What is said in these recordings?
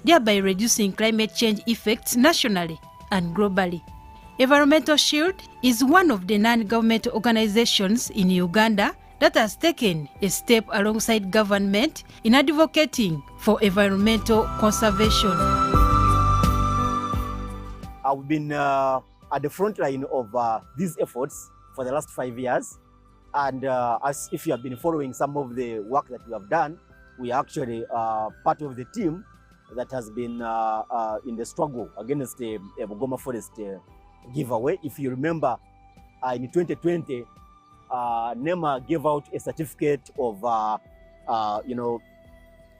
thereby reducing climate change effects nationally and globally. Environmental Shield is one of the non-government organizations in Uganda that has taken a step alongside government in advocating for environmental conservation. I've been at the front line of these efforts for the last 5 years. And as if you have been following some of the work that we have done, we are actually part of the team that has been in the struggle against the Bugoma Forest giveaway. If you remember, in 2020, NEMA gave out a certificate of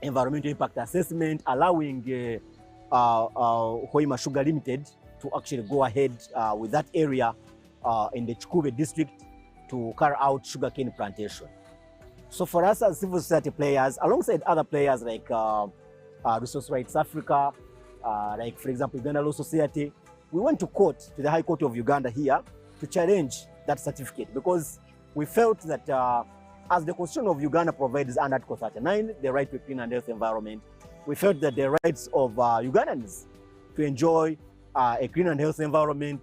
environmental impact assessment, allowing Hoima Sugar Limited to actually go ahead with that area in the Kyakuwa district to carry out sugarcane plantation. So for us as civil society players, alongside other players like Resource Rights Africa, like for example Uganda Law Society, we went to court, to the High Court of Uganda here, to challenge that certificate, because we felt that as the Constitution of Uganda provides under Article 39, the right to a clean and healthy environment, we felt that the rights of Ugandans to enjoy a clean and healthy environment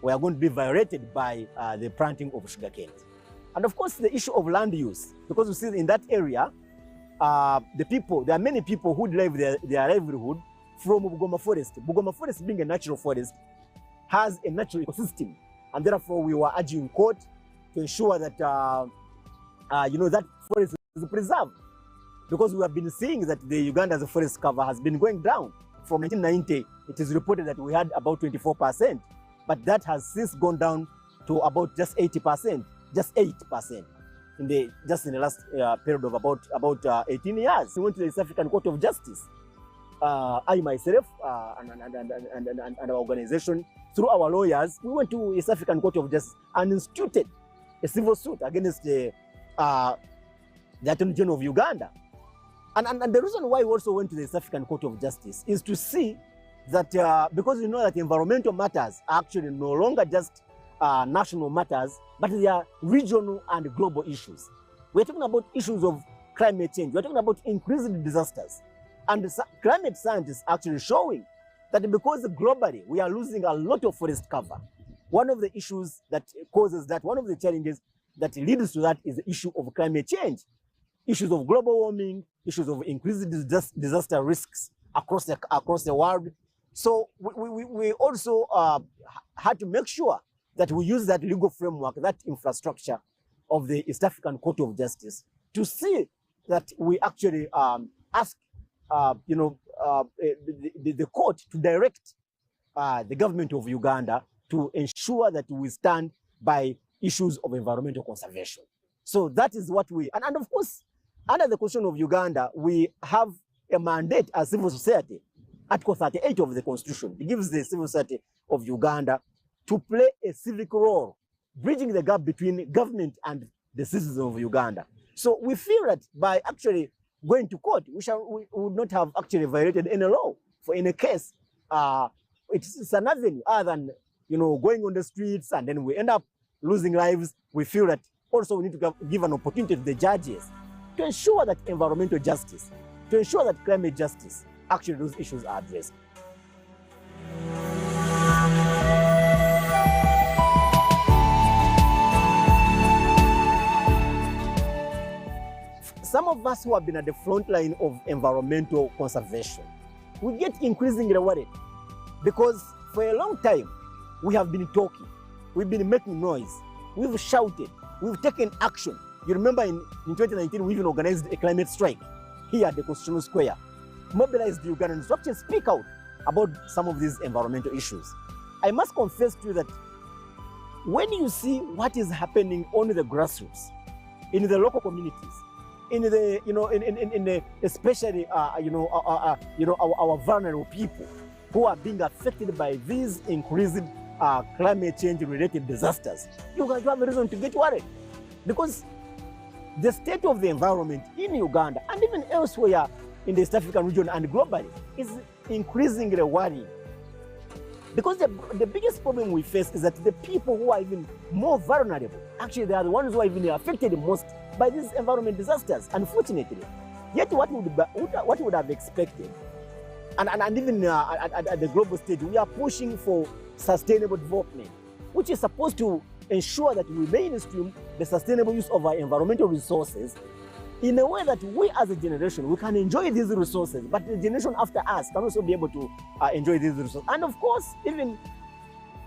were going to be violated by the planting of sugarcane. And of course, the issue of land use, because we see in that area, there are many people who derive their livelihood from Bugoma Forest. Bugoma Forest, being a natural forest, has a natural ecosystem, and therefore we were urging court to ensure that that forest is preserved, because we have been seeing that the Uganda's forest cover has been going down. From 1990, it is reported that we had about 24%, but that has since gone down to about just 80%, just 8% in the last period of about 18 years. We went to the East African Court of Justice. I myself and our organization, through our lawyers, we went to East African Court of Justice and instituted a civil suit against the Attorney General of Uganda. And the reason why we also went to the East African Court of Justice is to see that, because we know that environmental matters are actually no longer just national matters, but they are regional and global issues. We're talking about issues of climate change. We're talking about increasing disasters. And the climate scientists are actually showing that because globally we are losing a lot of forest cover, one of the issues that causes that, one of the challenges that leads to that, is the issue of climate change, issues of global warming, issues of increased disaster risks across the world. So we also had to make sure that we use that legal framework, that infrastructure of the East African Court of Justice, to see that we actually ask the court to direct the government of Uganda to ensure that we stand by issues of environmental conservation. So that is what and of course, under the Constitution of Uganda, we have a mandate as civil society. Article 38 of the Constitution, it gives the civil society of Uganda to play a civic role, bridging the gap between government and the citizens of Uganda. So we feel that by actually going to court, we would not have actually violated any law. For in a case, it's an avenue other than going on the streets and then we end up losing lives. We feel that also we need to give an opportunity to the judges to ensure that environmental justice, to ensure that climate justice, actually those issues are addressed. Some of us who have been at the front line of environmental conservation, we get increasingly worried, because for a long time we have been talking, we've been making noise, we've shouted, we've taken action. You remember in 2019 we even organized a climate strike here at the Constitutional Square, mobilized the Ugandans to actually speak out about some of these environmental issues. I must confess to you that when you see what is happening on the grassroots, in the local communities, in the especially our vulnerable people who are being affected by these increased climate change related disasters, you have a reason to get worried, because the state of the environment in Uganda and even elsewhere in the East African region and globally is increasingly worrying. Because the biggest problem we face is that the people who are even more vulnerable, actually they are the ones who are even affected most by these environment disasters, unfortunately. Yet what would have expected and even at the global stage, we are pushing for sustainable development, which is supposed to ensure that we mainstream the sustainable use of our environmental resources in a way that we as a generation, we can enjoy these resources, but the generation after us can also be able to enjoy these resources. And of course, even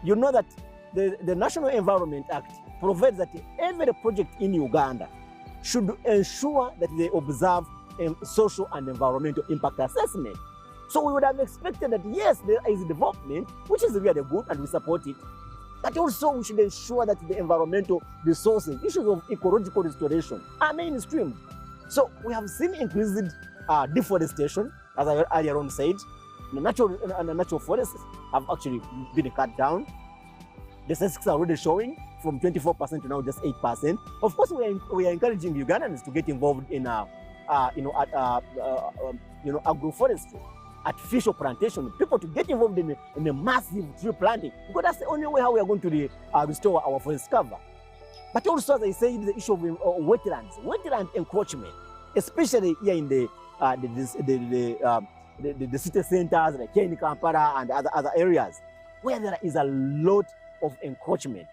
you know that the National Environment Act provides that every project in Uganda should ensure that they observe social and environmental impact assessment. So we would have expected that yes, there is development, which is really good and we support it, but also we should ensure that the environmental resources, issues of ecological restoration are mainstreamed. So we have seen increased deforestation, as I earlier on said. The natural forests have actually been cut down. The statistics are already showing from 24% to now just 8%. Of course, we are encouraging Ugandans to get involved in agroforestry, artificial plantation, people to get involved in a massive tree planting, because that's the only way how we are going to restore our forest cover. But also, as I said, the issue of wetland encroachment, especially here in the city centers like here in Kampala and other areas, where there is a lot of encroachment,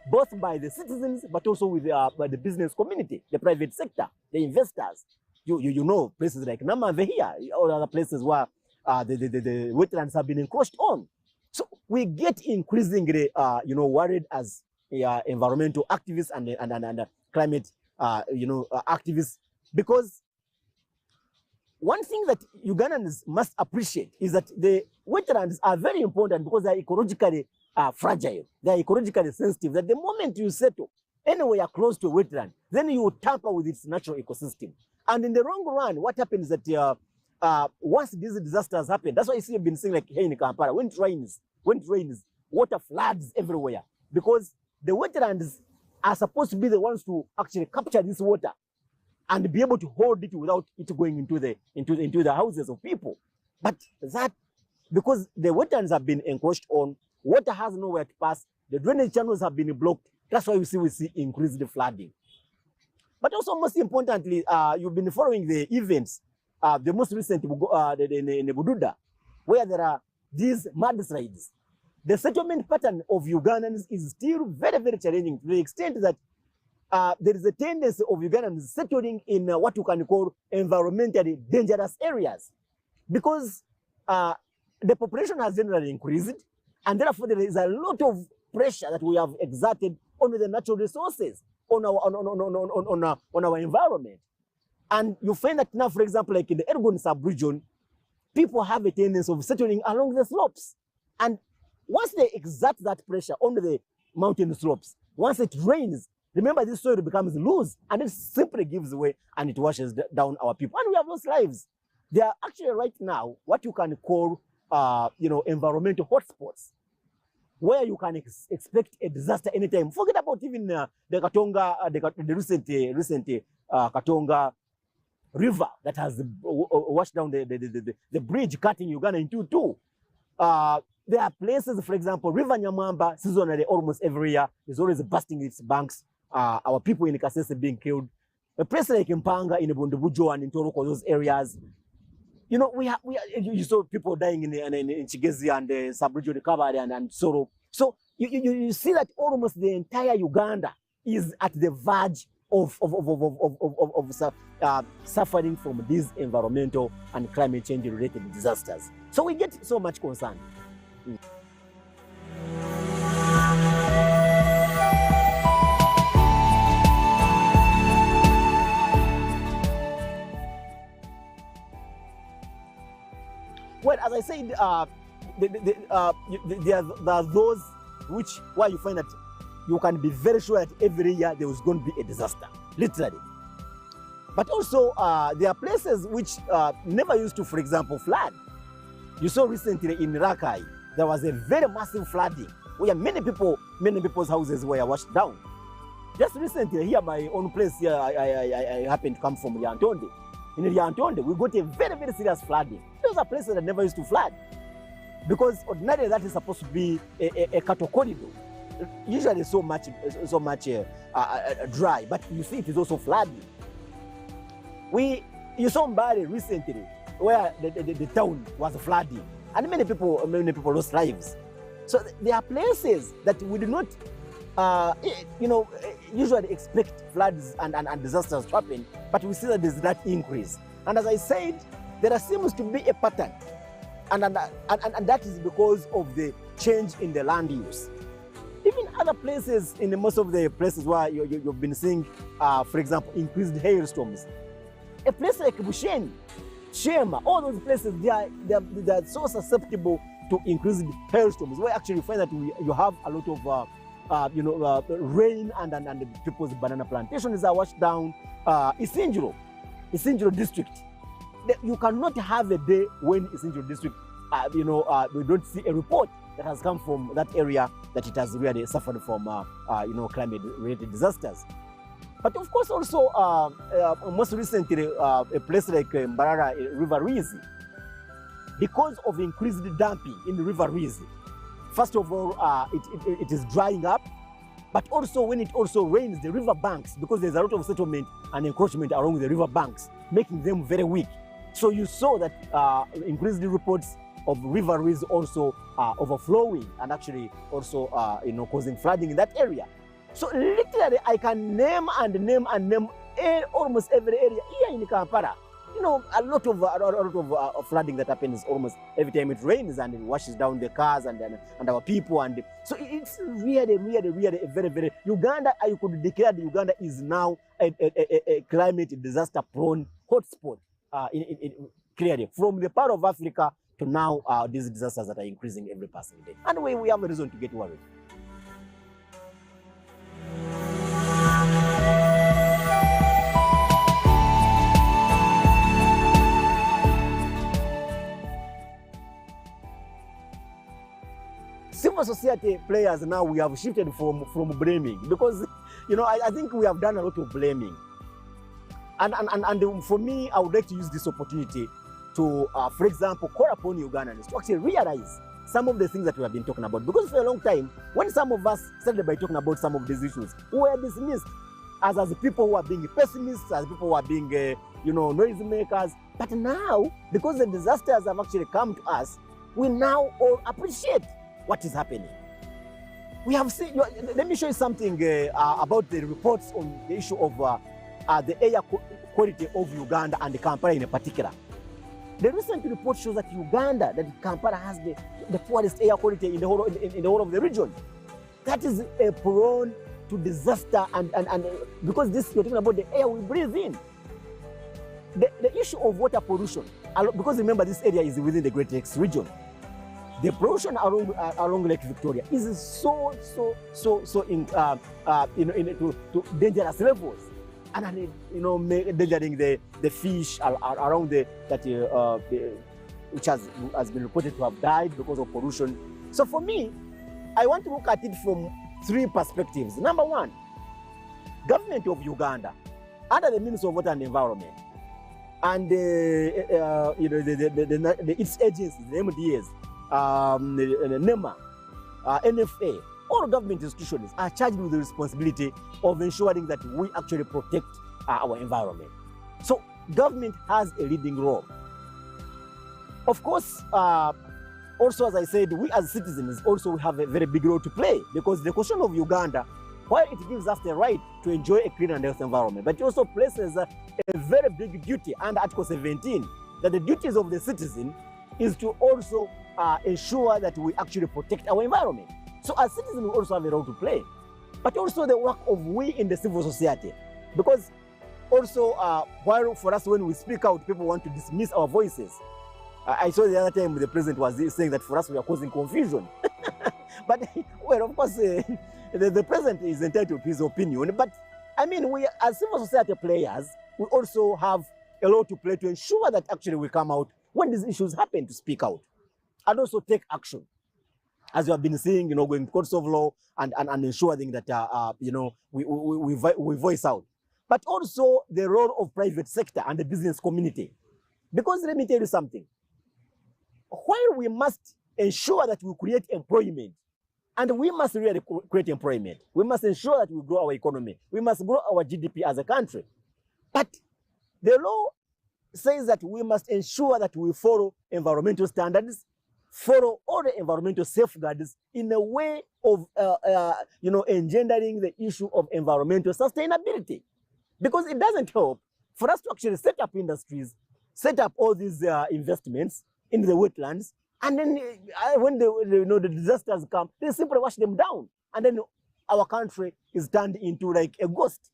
both by the citizens, but also with by the business community, the private sector, the investors. You know, places like Namave here, or other places where the wetlands have been encroached on. So we get increasingly, worried as environmental activists and climate, activists, because one thing that Ugandans must appreciate is that the wetlands are very important because they are ecologically fragile. They are ecologically sensitive. That the moment you settle anywhere close to a wetland, then you tamper with its natural ecosystem. And in the long run, what happens is that once these disasters happen, that's why you see you've been seeing like here in Kampala, when it rains, water floods everywhere, because the wetlands are supposed to be the ones to actually capture this water and be able to hold it without it going into the houses of people. But that, because the wetlands have been encroached on, water has nowhere to pass, the drainage channels have been blocked. That's why we see increased flooding. But also, most importantly, you've been following the events, the most recent in Bududa, where there are these mudslides. The settlement pattern of Ugandans is still very, very challenging, to the extent that there is a tendency of Ugandans settling in what you can call environmentally dangerous areas, because the population has generally increased, and therefore there is a lot of pressure that we have exerted on the natural resources, on our environment. And you find that now, for example, like in the Elgon sub-region, people have a tendency of settling along the slopes. And once they exert that pressure on the mountain slopes, once it rains, remember this soil becomes loose and it simply gives way and it washes down our people. And we have lost lives. They are actually right now what you can call, environmental hotspots, where you can expect a disaster anytime. Forget about even the Katonga, the recent Katonga River that has washed down the bridge cutting Uganda into two. There are places, for example, River Nyamwamba, seasonally almost every year, is always bursting its banks. Our people in Kasese being killed. A place like Mpanga in Bundubujo and in Toroko, those areas, you saw people dying in Chigezi and the sub-region Kabale and Soro. So you see that almost the entire Uganda is at the verge of suffering from these environmental and climate change related disasters. So we get so much concern. Well, as I said, there are those where you find that you can be very sure that every year there was going to be a disaster, literally. But also, there are places which never used to, for example, flood. You saw recently in Rakai, there was a very massive flooding where many people's houses were washed down. Just recently, here, my own place here, I happened to come from Lyantonde. In Lyantonde, we got a very, very serious flooding. Those are places that never used to flood, because ordinarily that is supposed to be a cattle corridor. Usually so much dry, but you see it is also flooding. You saw Mbale recently, where the town was flooding, and many people lost lives. So there are places that we do not, usually expect floods and disasters to happen, but we see that there's that increase. And as I said, there seems to be a pattern, and that is because of the change in the land use. Even other places, in most of the places where you've been seeing, for example, increased hailstorms. A place like Busheni, Shema, all those places, they are so susceptible to increased hailstorms, where actually you find that you have a lot of rain, and people's banana plantations are washed down. Isinjiro district, you cannot have a day when Isinjiro district, we don't see a report that has come from that area that it has really suffered from, climate-related disasters. But of course, also most recently, a place like Mbarara River Rizi, because of increased dumping in the River Rizi, first of all, it is drying up, but also when it also rains, the river banks, because there's a lot of settlement and encroachment along the river banks, making them very weak. So you saw that increased reports of river Rizi also overflowing and actually also causing flooding in that area. So literally, I can name almost every area here in Kampala. A lot of flooding that happens almost every time it rains, and it washes down the cars and our people. And so it's really a very Uganda. I could declare that Uganda is now a climate disaster prone hotspot. Clearly, from the part of Africa to now, these disasters that are increasing every passing day, and we have a reason to get worried. Civil society players now, we have shifted from blaming, because I think we have done a lot of blaming, and for me, I would like to use this opportunity to, for example, call upon Ugandans to actually realize some of the things that we have been talking about, because for a long time, when some of us started by talking about some of these issues, we were dismissed as people who are being pessimists, as people who are being noisemakers. But now, because the disasters have actually come to us, we now all appreciate what is happening. We have seen, let me show you something about the reports on the issue of the air quality of Uganda and Kampala in particular. The recent report shows that Kampala has the poorest air quality in the whole of the region. That is prone to disaster, and because you're talking about the air we breathe in. The issue of water pollution, because remember this area is within the Great Lakes region. The pollution along Lake Victoria is so to dangerous levels, and endangering the fish around which has been reported to have died because of pollution. So for me, I want to look at it from three perspectives. Number one, government of Uganda, under the Ministry of Water and Environment, and its agencies, the MDAs, the NEMA, NFA, all government institutions are charged with the responsibility of ensuring that we actually protect our environment. So government has a leading role. Of course, also, as I said, we as citizens also have a very big role to play, because the Constitution of Uganda, while it gives us the right to enjoy a clean and healthy environment, but it also places a very big duty under Article 17, that the duties of the citizen is to also ensure that we actually protect our environment. So as citizens, we also have a role to play, but also the work of we in the civil society, because also while for us, when we speak out, people want to dismiss our voices. I saw the other time the president was saying that for us we are causing confusion. But well, of course, the president is entitled to his opinion. But I mean, we as civil society players, we also have a role to play to ensure that actually we come out when these issues happen, to speak out and also take action, as you have been seeing, going to courts of law and ensuring that we voice out. But also the role of private sector and the business community, because let me tell you something. While we must ensure that we create employment, and we must really create employment, we must ensure that we grow our economy, we must grow our GDP as a country. But the role says that we must ensure that we follow environmental standards, follow all the environmental safeguards in a way of engendering the issue of environmental sustainability. Because it doesn't help for us to actually set up industries, set up all these investments in the wetlands, and then when the disasters come, they simply wash them down, and then our country is turned into like a ghost.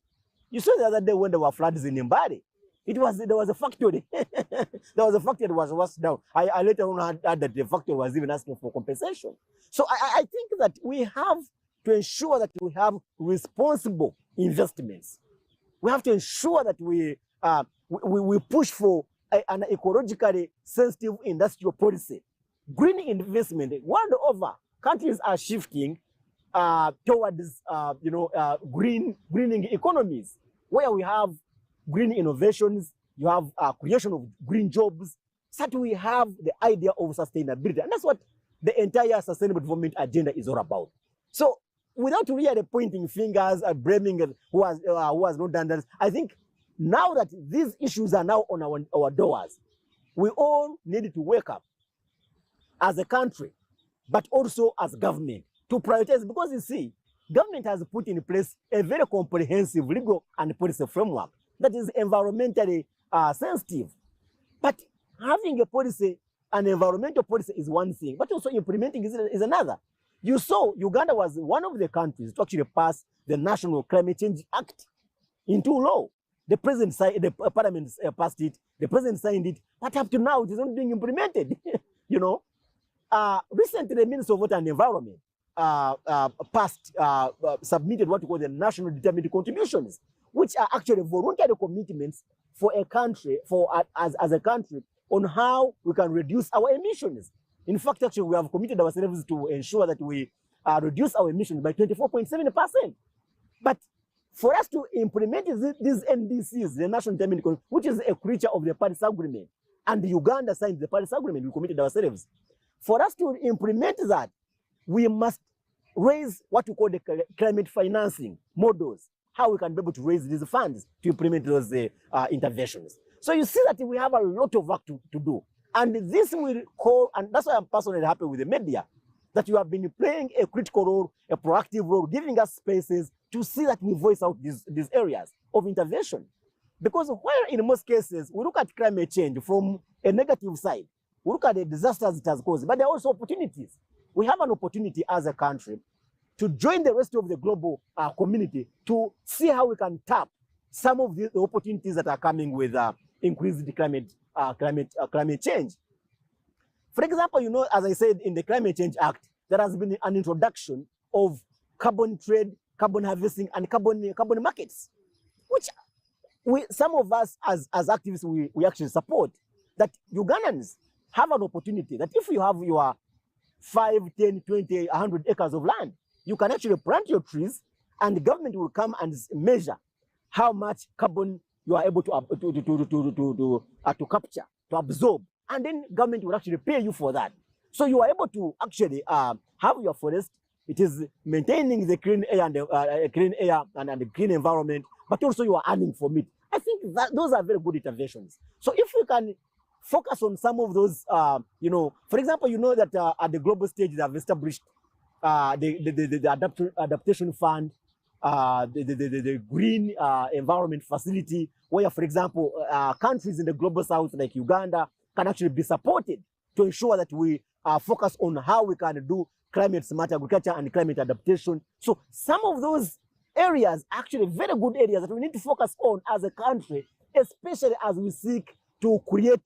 You saw the other day when there were floods in Mbari. There was a factory. There was a factory that was washed down. I later on heard that the factory was even asking for compensation. So I think that we have to ensure that we have responsible investments. We have to ensure that we push for an ecologically sensitive industrial policy. Green investment, world over, countries are shifting towards greening economies, where we have green innovations, you have creation of green jobs, so that we have the idea of sustainability. And that's what the entire sustainable development agenda is all about. So without really pointing fingers and blaming who has not done that, I think now that these issues are now on our doors, we all need to wake up as a country, but also as government, to prioritize. Because you see, government has put in place a very comprehensive legal and policy framework that is environmentally sensitive. But having a policy, an environmental policy is one thing, but also implementing is another. You saw Uganda was one of the countries to actually pass the National Climate Change Act into law. The president signed, the parliament passed it, the president signed it, but up to now it is not being implemented. Recently, the Minister of Water and Environment submitted what we call the National Determined Contributions, which are actually voluntary commitments for a country, as a country, on how we can reduce our emissions. In fact, actually, we have committed ourselves to ensure that we reduce our emissions by 24.7%. But for us to implement these NDCs, the National Determined Contributions, which is a creature of the Paris Agreement, and Uganda signed the Paris Agreement, we committed ourselves. For us to implement that, we must raise what we call the climate financing models, how we can be able to raise these funds to implement those interventions. So you see that we have a lot of work to do. And this will call, and that's why I'm personally happy with the media, that you have been playing a critical role, a proactive role, giving us spaces to see that we voice out these areas of intervention. Because where in most cases, we look at climate change from a negative side, we look at the disasters it has caused, but there are also opportunities. We have an opportunity as a country to join the rest of the global community to see how we can tap some of the opportunities that are coming with increased climate change. For example, as I said, in the Climate Change Act, there has been an introduction of carbon trade, carbon harvesting, and carbon markets, which some of us as activists, we actually support. That Ugandans have an opportunity that if you have your 5, 10, 20, 100 acres of land, you can actually plant your trees, and the government will come and measure how much carbon you are able to capture, to absorb, and then government will actually pay you for that. So you are able to actually have your forest. It is maintaining the clean air and the clean environment, but also you are earning from it. I think that those are very good interventions. So if we can focus on some of those, for example, that at the global stage they have established the adaptation fund, the green environment facility, where, for example, countries in the global south like Uganda can actually be supported to ensure that we focus on how we can do climate smart agriculture and climate adaptation. So some of those areas are actually very good areas that we need to focus on as a country, especially as we seek to create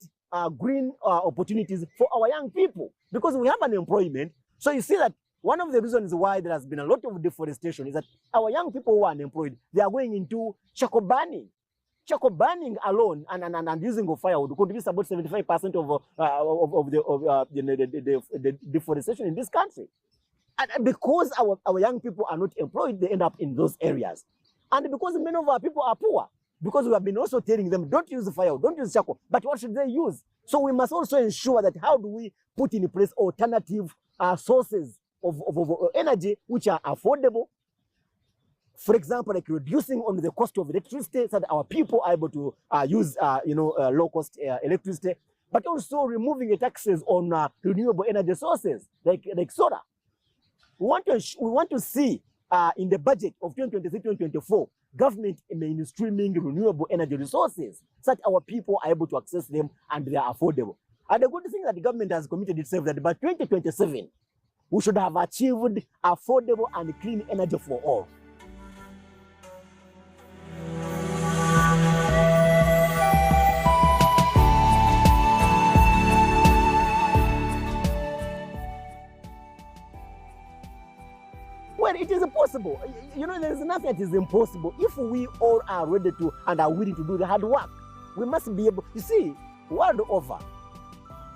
green opportunities for our young people, because we have unemployment. So you see that one of the reasons why there has been a lot of deforestation is that our young people who are unemployed, they are going into charcoal burning. Charcoal burning alone and using of firewood contributes about 75% of the deforestation in this country. And because our young people are not employed, they end up in those areas. And because many of our people are poor, because we have been also telling them, don't use firewood, don't use charcoal, but what should they use? So we must also ensure that how do we put in place alternative sources of energy which are affordable, For example, like reducing on the cost of electricity so that our people are able to use low-cost electricity, but also removing the taxes on renewable energy sources like solar. We want to see in the budget of 2023-2024, government mainstreaming renewable energy resources so that our people are able to access them and they are affordable. And the good thing that the government has committed itself that by 2027, we should have achieved affordable and clean energy for all. Well, it is possible. You know, there is nothing that is impossible. If we all are ready to and are willing to do the hard work, we must be able. You see, world over,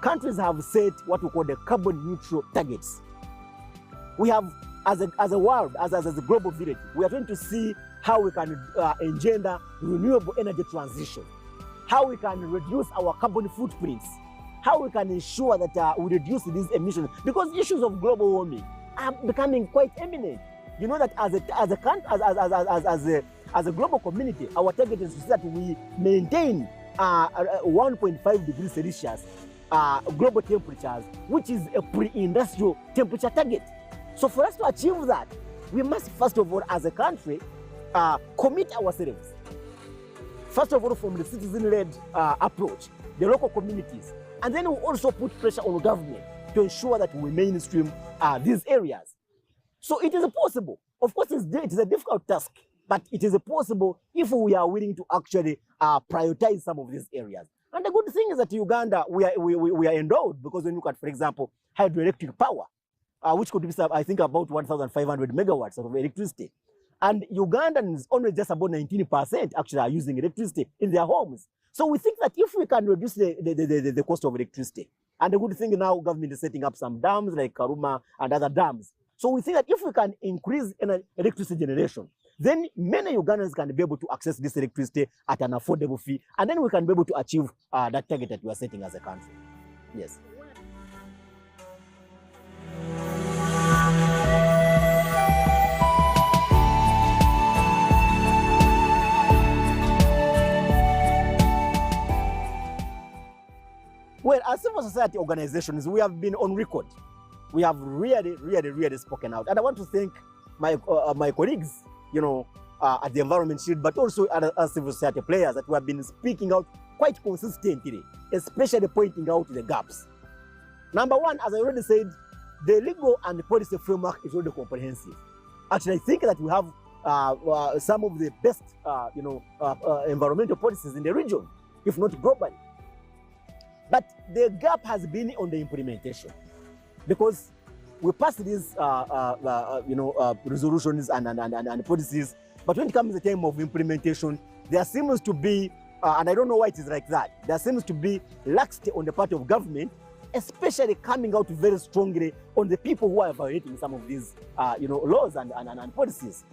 countries have set what we call the carbon neutral targets. We have, as a world, as a global village, we are trying to see how we can engender renewable energy transition, how we can reduce our carbon footprints, how we can ensure that we reduce these emissions, because issues of global warming are becoming quite eminent. You know that as a global community, our target is that we maintain 1.5 degrees Celsius global temperatures, which is a pre-industrial temperature target. So for us to achieve that, we must first of all, as a country, commit ourselves. First of all, from the citizen-led approach, the local communities, and then we also put pressure on the government to ensure that we mainstream these areas. So it is possible. Of course, it is a difficult task, but it is possible if we are willing to actually prioritize some of these areas. And the good thing is that Uganda, we are endowed, because when you look at, for example, hydroelectric power, which could be, I think, about 1,500 megawatts of electricity. And Ugandans only just about 19% actually are using electricity in their homes. So we think that if we can reduce the cost of electricity, and the good thing now, government is setting up some dams like Karuma and other dams. So we think that if we can increase electricity generation, then many Ugandans can be able to access this electricity at an affordable fee, and then we can be able to achieve that target that we are setting as a country. Yes. Well, as civil society organizations, we have been on record. We have really spoken out. And I want to thank my colleagues, you know, at the Environment Shield, but also other civil society players that we have been speaking out quite consistently, especially pointing out the gaps. Number one, as I already said, the legal and policy framework is already comprehensive. Actually, I think that we have some of the best, environmental policies in the region, if not globally. But the gap has been on the implementation, because we pass these, resolutions and policies, but when it comes to the time of implementation, there seems to be, and I don't know why it is like that, there seems to be laxity on the part of government, especially coming out very strongly on the people who are violating some of these, laws and policies.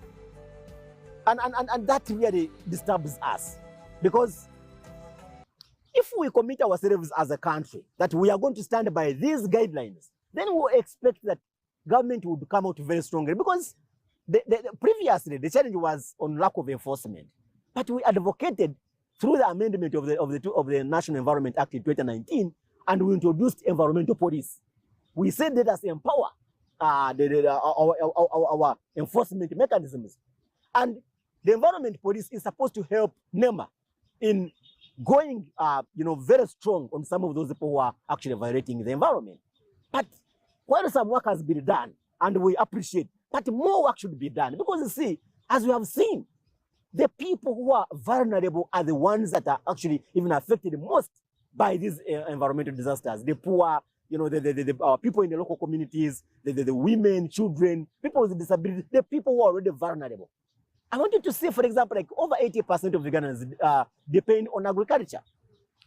And that really disturbs us, because if we commit ourselves as a country that we are going to stand by these guidelines, then we expect that government would come out very strongly, because previously the challenge was on lack of enforcement. But we advocated through the amendment of the National Environment Act in 2019, and we introduced environmental police. We said let us empower our enforcement mechanisms, and the environment police is supposed to help NEMA in going, very strong on some of those people who are actually violating the environment. But while some work has been done, and we appreciate, but more work should be done, because you see, as we have seen, the people who are vulnerable are the ones that are actually even affected most by these environmental disasters. The poor, the people in the local communities, the women, children, people with disabilities, the people who are already vulnerable. I want you to see, for example, like over 80% of Ugandans depend on agriculture.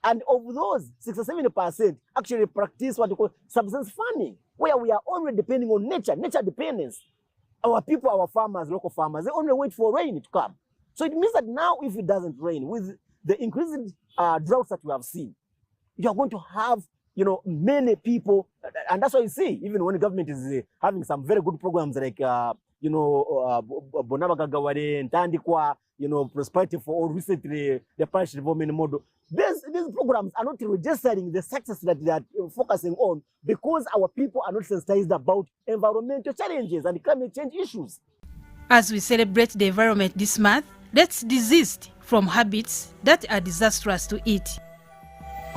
And of those, 67% actually practice what we call subsistence farming, where we are only depending on nature dependence. Our people, our farmers, local farmers, they only wait for rain to come. So it means that now if it doesn't rain, with the increasing droughts that we have seen, you are going to have, many people, and that's why you see, even when the government is having some very good programs like, Bonabagagaware and Tandikwa, prosperity for all, recently the parish development model. These programs are not registering the success that they are focusing on because our people are not sensitized about environmental challenges and climate change issues. As we celebrate the environment this month, let's desist from habits that are disastrous to it.